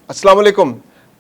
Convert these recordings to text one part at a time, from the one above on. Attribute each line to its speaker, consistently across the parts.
Speaker 1: السلام علیکم۔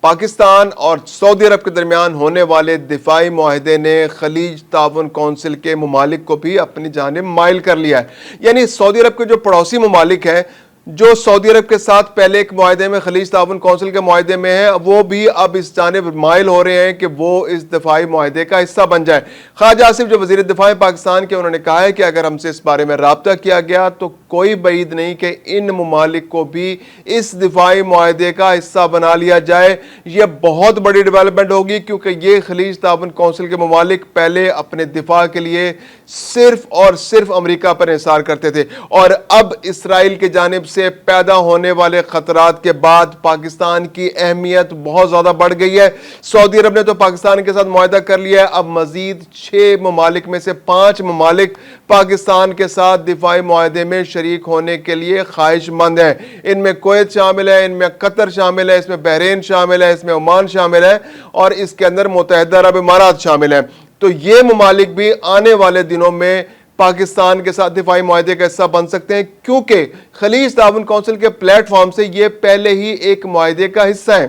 Speaker 1: پاکستان اور سعودی عرب کے درمیان ہونے والے دفاعی معاہدے نے خلیج تعاون کونسل کے ممالک کو بھی اپنی جانب مائل کر لیا ہے۔ یعنی سعودی عرب کے جو پڑوسی ممالک ہیں، جو سعودی عرب کے ساتھ پہلے ایک معاہدے میں خلیج تعاون کونسل کے معاہدے میں ہیں، وہ بھی اب اس جانب مائل ہو رہے ہیں کہ وہ اس دفاعی معاہدے کا حصہ بن جائے۔ خواجہ آصف جو وزیر دفاع پاکستان کے، انہوں نے کہا ہے کہ اگر ہم سے اس بارے میں رابطہ کیا گیا تو کوئی بعید نہیں کہ ان ممالک کو بھی اس دفاعی معاہدے کا حصہ بنا لیا جائے۔ یہ بہت بڑی ڈیولپمنٹ ہوگی، کیونکہ یہ خلیج تعاون کونسل کے ممالک پہلے اپنے دفاع کے لیے صرف اور صرف امریکہ پر انحصار کرتے تھے، اور اب اسرائیل کی جانب سے پیدا ہونے والے خطرات کے بعد پاکستان کی اہمیت بہت زیادہ بڑھ گئی ہے۔ سعودی عرب نے تو پاکستان کے ساتھ معاہدہ کر لیا ہے، اب مزید 6 ممالک میں سے 5 ممالک پاکستان کے ساتھ دفاعی معاہدے میں شریک ہونے کے لیے خواہش مند ہیں۔ ان میں کویت شامل ہے، ان میں قطر شامل ہے، اس میں بحرین شامل ہے، اس میں عمان شامل ہے، اور اس کے اندر متحدہ عرب امارات شامل ہیں۔ تو یہ ممالک بھی آنے والے دنوں میں پاکستان کے ساتھ دفاعی معاہدے کا حصہ بن سکتے ہیں، کیونکہ خلیج تعاون کونسل کے پلیٹ فارم سے یہ پہلے ہی ایک معاہدے کا حصہ ہیں۔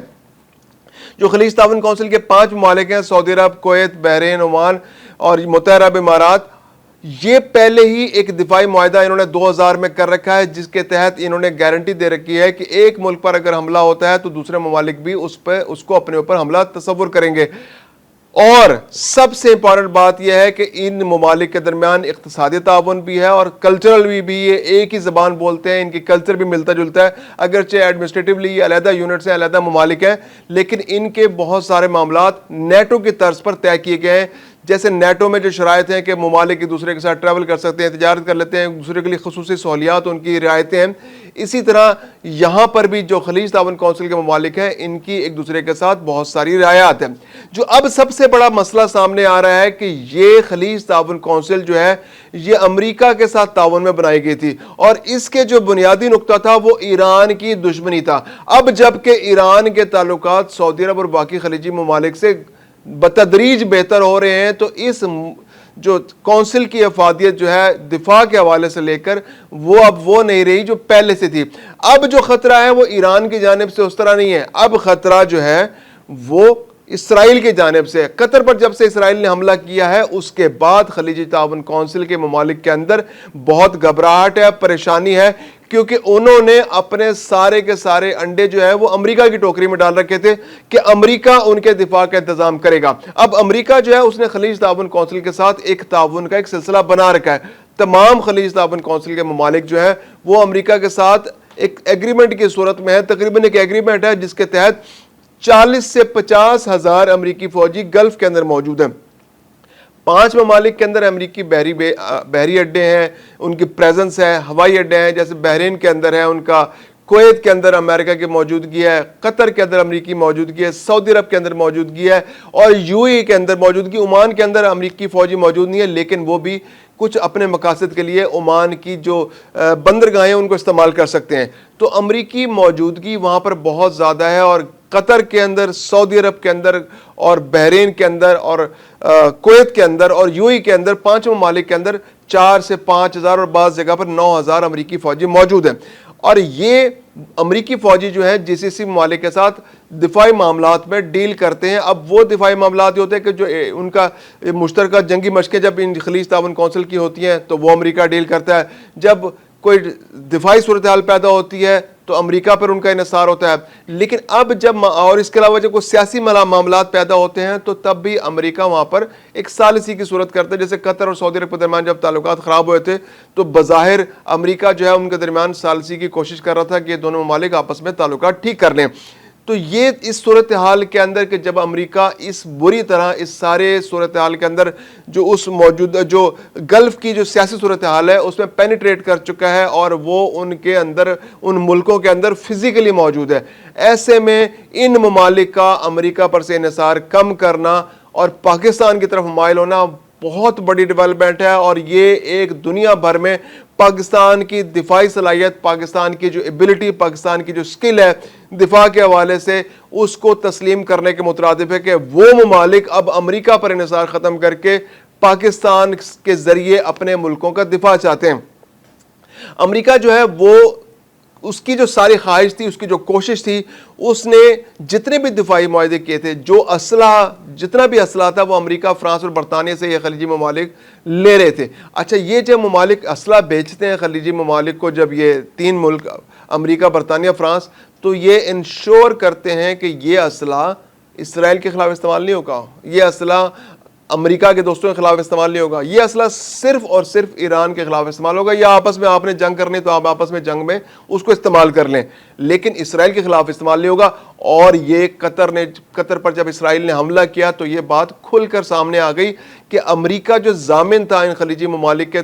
Speaker 1: جو خلیج تعاون کونسل کے 5 ممالک ہیں، سعودی عرب، کویت، بحرین، عمان اور متحدہ عرب امارات، یہ پہلے ہی ایک دفاعی معاہدہ انہوں نے 2000 میں کر رکھا ہے، جس کے تحت انہوں نے گارنٹی دے رکھی ہے کہ ایک ملک پر اگر حملہ ہوتا ہے تو دوسرے ممالک بھی اس کو اپنے اوپر حملہ تصور کریں گے۔ اور سب سے امپورٹنٹ بات یہ ہے کہ ان ممالک کے درمیان اقتصادی تعاون بھی ہے اور کلچرل بھی یہ ایک ہی زبان بولتے ہیں، ان کی کلچر بھی ملتا جلتا ہے، اگرچہ ایڈمنسٹریٹولی یہ علیحدہ یونٹس ہیں، علیحدہ ممالک ہیں، لیکن ان کے بہت سارے معاملات نیٹو کی طرز پر طے کیے گئے ہیں۔ جیسے نیٹو میں جو شرائط ہیں کہ ممالک ایک دوسرے کے ساتھ ٹریول کر سکتے ہیں، تجارت کر لیتے ہیں، ایک دوسرے کے لیے خصوصی سہولیات، ان کی رعایتیں ہیں، اسی طرح یہاں پر بھی جو خلیج تعاون کونسل کے ممالک ہیں، ان کی ایک دوسرے کے ساتھ بہت ساری رعایات ہیں۔ جو اب سب سے بڑا مسئلہ سامنے آ رہا ہے کہ یہ خلیج تعاون کونسل جو ہے یہ امریکہ کے ساتھ تعاون میں بنائی گئی تھی، اور اس کے جو بنیادی نقطہ تھا وہ ایران کی دشمنی تھا۔ اب جب کہ ایران کے تعلقات سعودی عرب اور باقی خلیجی ممالک سے بتدریج بہتر ہو رہے ہیں، تو اس جو کونسل کی افادیت جو ہے دفاع کے حوالے سے لے کر وہ اب وہ نہیں رہی جو پہلے سے تھی۔ اب جو خطرہ ہے وہ ایران کی جانب سے اس طرح نہیں ہے، اب خطرہ جو ہے وہ اسرائیل کی جانب سے۔ قطر پر جب سے اسرائیل نے حملہ کیا ہے اس کے بعد خلیجی تعاون کونسل کے ممالک کے اندر بہت گھبراہٹ ہے، پریشانی ہے، کیونکہ انہوں نے اپنے سارے کے سارے انڈے جو ہے وہ امریکہ کی ٹوکری میں ڈال رکھے تھے کہ امریکہ ان کے دفاع کا انتظام کرے گا۔ اب امریکہ جو ہے اس نے خلیج تعاون کونسل کے ساتھ ایک تعاون کا ایک سلسلہ بنا رکھا ہے۔ تمام خلیج تعاون کونسل کے ممالک جو ہے وہ امریکہ کے ساتھ ایک ایگریمنٹ کی صورت میں ہے، تقریباً ایک ایگریمنٹ ہے جس کے تحت 40 سے 50 ہزار امریکی فوجی گلف کے اندر موجود ہیں۔ 5 ممالک کے اندر امریکی بحری اڈے ہیں، ان کی پریزنس ہے، ہوائی اڈے ہیں، جیسے بحرین کے اندر ہے ان کا، کویت کے اندر امریکہ کی موجودگی ہے، قطر کے اندر امریکی موجودگی ہے، سعودی عرب کے اندر موجودگی ہے، اور یو اے کے اندر موجودگی۔ عمان کے اندر امریکی فوجی موجود نہیں ہے، لیکن وہ بھی کچھ اپنے مقاصد کے لیے عمان کی جو بندرگاہیں ان کو استعمال کر سکتے ہیں۔ تو امریکی موجودگی وہاں پر بہت زیادہ ہے، اور قطر کے اندر، سعودی عرب کے اندر اور بحرین کے اندر اور کویت کے اندر اور یو اے کے اندر 5 ممالک کے اندر 4 سے 5 ہزار اور بعض جگہ پر 9 ہزار امریکی فوجی موجود ہیں۔ اور یہ امریکی فوجی جو ہیں GCC ممالک کے ساتھ دفاعی معاملات میں ڈیل کرتے ہیں۔ اب وہ دفاعی معاملات یہ ہوتے ہیں کہ جو ان کا مشترکہ جنگی مشقیں جب ان خلیج تعاون کونسل کی ہوتی ہیں تو وہ امریکہ ڈیل کرتا ہے، جب کوئی دفاعی صورتحال پیدا ہوتی ہے تو امریکہ پر ان کا انحصار ہوتا ہے، لیکن اب جب اور اس کے علاوہ جب کوئی سیاسی معاملات پیدا ہوتے ہیں تو تب بھی امریکہ وہاں پر ایک ثالثی کی صورت کرتا ہے۔ جیسے قطر اور سعودی عرب کے درمیان جب تعلقات خراب ہوئے تھے تو بظاہر امریکہ جو ہے ان کے درمیان ثالثی کی کوشش کر رہا تھا کہ یہ دونوں ممالک آپس میں تعلقات ٹھیک کر لیں۔ تو یہ اس صورتحال کے اندر کہ جب امریکہ اس بری طرح اس سارے صورتحال کے اندر جو اس موجودہ جو گلف کی جو سیاسی صورتحال ہے اس میں پینیٹریٹ کر چکا ہے اور وہ ان کے اندر، ان ملکوں کے اندر فزیکلی موجود ہے، ایسے میں ان ممالک کا امریکہ پر سے انحصار کم کرنا اور پاکستان کی طرف مائل ہونا بہت بڑی ڈیولپمنٹ ہے، اور یہ ایک دنیا بھر میں پاکستان کی دفاعی صلاحیت، پاکستان کی جو ایبلٹی، پاکستان کی جو سکل ہے دفاع کے حوالے سے، اس کو تسلیم کرنے کے مترادف ہے کہ وہ ممالک اب امریکہ پر انحصار ختم کر کے پاکستان کے ذریعے اپنے ملکوں کا دفاع چاہتے ہیں۔ امریکہ جو ہے وہ اس کی جو ساری خواہش تھی، اس کی جو کوشش تھی، اس نے جتنے بھی دفاعی معاہدے کیے تھے، جو اسلحہ جتنا بھی اسلحہ تھا وہ امریکہ، فرانس اور برطانیہ سے یہ خلیجی ممالک لے رہے تھے۔ اچھا، یہ جب ممالک اسلحہ بیچتے ہیں خلیجی ممالک کو، جب یہ تین ملک امریکہ، برطانیہ، فرانس، تو یہ انشور کرتے ہیں کہ یہ اسلحہ اسرائیل کے خلاف استعمال نہیں ہوگا، یہ اسلحہ امریکہ کے دوستوں کے خلاف استعمال نہیں ہوگا، یہ اسلحہ صرف اور صرف ایران کے خلاف استعمال ہوگا، یا آپس میں آپ نے جنگ کرنی تو آپ آپس میں جنگ میں اس کو استعمال کر لیں، لیکن اسرائیل کے خلاف استعمال نہیں ہوگا۔ اور یہ قطر پر جب اسرائیل نے حملہ کیا تو یہ بات کھل کر سامنے آ گئی کہ امریکہ جو ضامن تھا ان خلیجی ممالک کے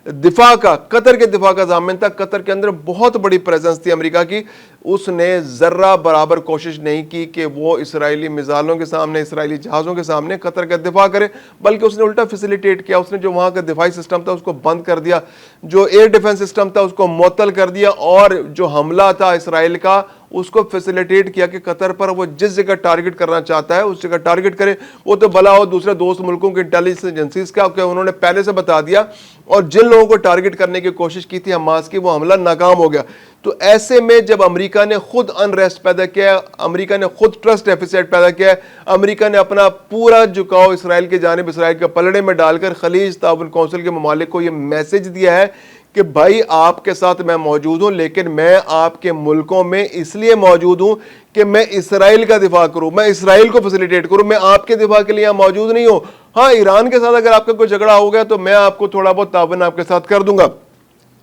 Speaker 1: دفاع کا، قطر کے دفاع کا ضامن تھا، قطر کے اندر بہت بڑی پریزنس تھی امریکہ کی، اس نے ذرہ برابر کوشش نہیں کی کہ وہ اسرائیلی میزائلوں کے سامنے، اسرائیلی جہازوں کے سامنے قطر کا دفاع کرے، بلکہ اس نے الٹا فیسیلیٹیٹ کیا، اس نے جو وہاں کا دفاعی سسٹم تھا اس کو بند کر دیا، جو ایئر ڈیفنس سسٹم تھا اس کو معطل کر دیا، اور جو حملہ تھا اسرائیل کا اس کو فیسیلیٹیٹ کیا کہ قطر پر وہ جس جگہ ٹارگٹ کرنا چاہتا ہے اس جگہ ٹارگٹ کرے، وہ تو بھلا ہو دوسرے دوست ملکوں کی انٹیلیجنس ایجنسیز کا، کہ انہوں نے پہلے سے بتا دیا، اور جن لوگوں کو ٹارگٹ کرنے کی کوشش کی تھی حماس کی، وہ حملہ ناکام ہو گیا۔ تو ایسے میں جب امریکہ نے خود انریسٹ پیدا کیا، امریکہ نے خود ٹرسٹ ڈیفیسٹ پیدا کیا، امریکہ نے اپنا پورا جھکاؤ اسرائیل کی جانب، اسرائیل کے پلڑے میں ڈال کر خلیج تعاون کونسل کے ممالک کو یہ میسج دیا ہے کہ بھائی آپ کے ساتھ میں موجود ہوں، لیکن میں آپ کے ملکوں میں اس لیے موجود ہوں کہ میں اسرائیل کا دفاع کروں، میں اسرائیل کو فیسیلیٹیٹ کروں، میں آپ کے دفاع کے لیے یہاں موجود نہیں ہوں۔ ہاں، ایران کے ساتھ اگر آپ کا کوئی جھگڑا ہو گیا تو میں آپ کو تھوڑا بہت تعاون آپ کے ساتھ کر دوں گا،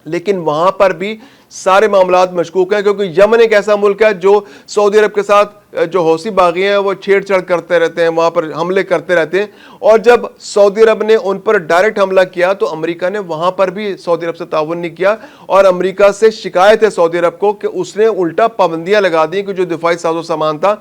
Speaker 1: لیکن وہاں پر بھی سارے معاملات مشکوک ہیں، کیونکہ یمن ایک ایسا ملک ہے جو سعودی عرب کے ساتھ جو حوثی باغی ہیں وہ چھیڑ چھاڑ کرتے رہتے ہیں، وہاں پر حملے کرتے رہتے ہیں، اور جب سعودی عرب نے ان پر ڈائریکٹ حملہ کیا تو امریکہ نے وہاں پر بھی سعودی عرب سے تعاون نہیں کیا، اور امریکہ سے شکایت ہے سعودی عرب کو کہ اس نے الٹا پابندیاں لگا دی کہ جو دفاعی ساز و سامان تھا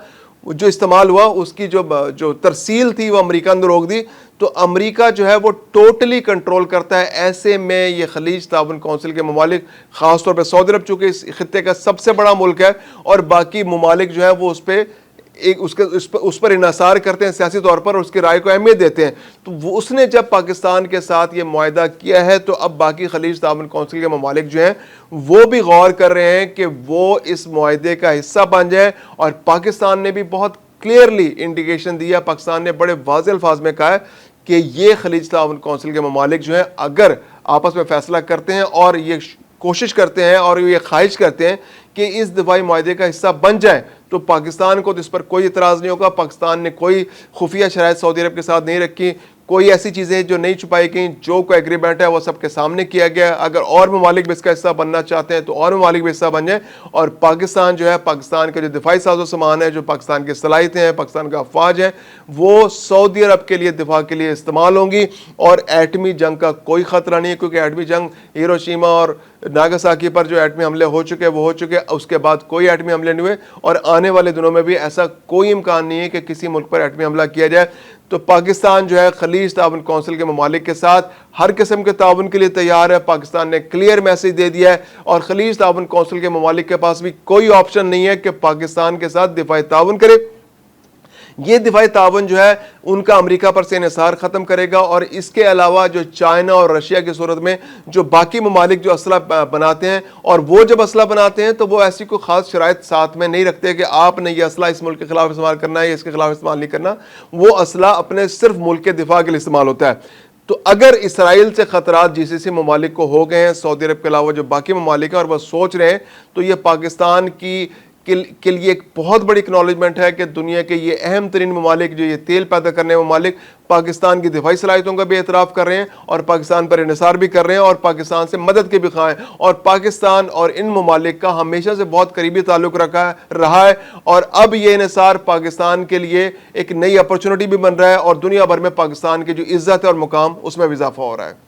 Speaker 1: جو استعمال ہوا اس کی جو ترسیل تھی وہ امریکہ نے روک دی۔ تو امریکہ جو ہے وہ ٹوٹلی کنٹرول کرتا ہے۔ ایسے میں یہ خلیج تعاون کونسل کے ممالک، خاص طور پہ سعودی عرب چونکہ اس خطے کا سب سے بڑا ملک ہے، اور باقی ممالک جو ہے وہ اس پر انحصار کرتے ہیں سیاسی طور پر، اور اس کی رائے کو اہمیت دیتے ہیں۔ تو اس نے جب پاکستان کے ساتھ یہ معاہدہ کیا ہے تو اب باقی خلیج تعاون کونسل کے ممالک جو ہیں وہ بھی غور کر رہے ہیں کہ وہ اس معاہدے کا حصہ بن جائیں، اور پاکستان نے بھی بہت کلیئرلی انڈیکیشن دیا، پاکستان نے بڑے واضح الفاظ میں کہا ہے کہ یہ خلیج تعاون کونسل کے ممالک جو ہیں اگر آپس میں فیصلہ کرتے ہیں اور یہ کوشش کرتے ہیں اور یہ خواہش کرتے ہیں کہ اس دفاعی معاہدے کا حصہ بن جائیں تو پاکستان کو تو اس پر کوئی اعتراض نہیں ہوگا۔ پاکستان نے کوئی خفیہ شرائط سعودی عرب کے ساتھ نہیں رکھی، کوئی ایسی چیزیں جو نہیں چھپائی گئیں، جو کوئی ایگریمنٹ ہے وہ سب کے سامنے کیا گیا۔ اگر اور ممالک بھی اس کا حصہ بننا چاہتے ہیں تو اور ممالک بھی حصہ بن جائیں، اور پاکستان جو ہے، پاکستان کے جو دفاعی ساز و سامان ہے، جو پاکستان کی صلاحیتیں ہیں، پاکستان کا افواج ہے، وہ سعودی عرب کے لیے دفاع کے لیے استعمال ہوں گی، اور ایٹمی جنگ کا کوئی خطرہ نہیں ہے، کیونکہ ایٹمی جنگ ہیروشیما اور ناگاساکی پر جو ایٹمی حملے ہو چکے وہ ہو چکے، اس کے بعد کوئی ایٹمی حملے نہیں ہوئے، اور آنے والے دنوں میں بھی ایسا کوئی امکان نہیں ہے کہ کسی ملک پر ایٹمی حملہ کیا جائے۔ تو پاکستان جو ہے خلیج تعاون کونسل کے ممالک کے ساتھ ہر قسم کے تعاون کے لیے تیار ہے۔ پاکستان نے کلیئر میسج دے دیا ہے، اور خلیج تعاون کونسل کے ممالک کے پاس بھی کوئی آپشن نہیں ہے کہ پاکستان کے ساتھ دفاعی تعاون کرے۔ یہ دفاعی تعاون جو ہے ان کا امریکہ پر سے انحصار ختم کرے گا، اور اس کے علاوہ جو چائنا اور رشیا کی صورت میں جو باقی ممالک جو اسلحہ بناتے ہیں، اور وہ جب اسلحہ بناتے ہیں تو وہ ایسی کوئی خاص شرائط ساتھ میں نہیں رکھتے کہ آپ نے یہ اسلحہ اس ملک کے خلاف استعمال کرنا ہے یا اس کے خلاف استعمال نہیں کرنا، وہ اسلحہ اپنے صرف ملک کے دفاع کے لیے استعمال ہوتا ہے۔ تو اگر اسرائیل سے خطرات جی سی سی ممالک کو ہو گئے ہیں، سعودی عرب کے علاوہ جو باقی ممالک ہیں، اور وہ سوچ رہے ہیں، تو یہ پاکستان کے لیے ایک بہت بڑی اکنالجمنٹ ہے کہ دنیا کے یہ اہم ترین ممالک جو یہ تیل پیدا کرنے ممالک پاکستان کی دفاعی صلاحیتوں کا بھی اعتراف کر رہے ہیں، اور پاکستان پر انحصار بھی کر رہے ہیں، اور پاکستان سے مدد کے بھی خواہاں ہیں، اور پاکستان اور ان ممالک کا ہمیشہ سے بہت قریبی تعلق رہا ہے، اور اب یہ انحصار پاکستان کے لیے ایک نئی اپرچونٹی بھی بن رہا ہے، اور دنیا بھر میں پاکستان کی جو عزت ہے اور مقام اس میں بھی اضافہ ہو رہا ہے۔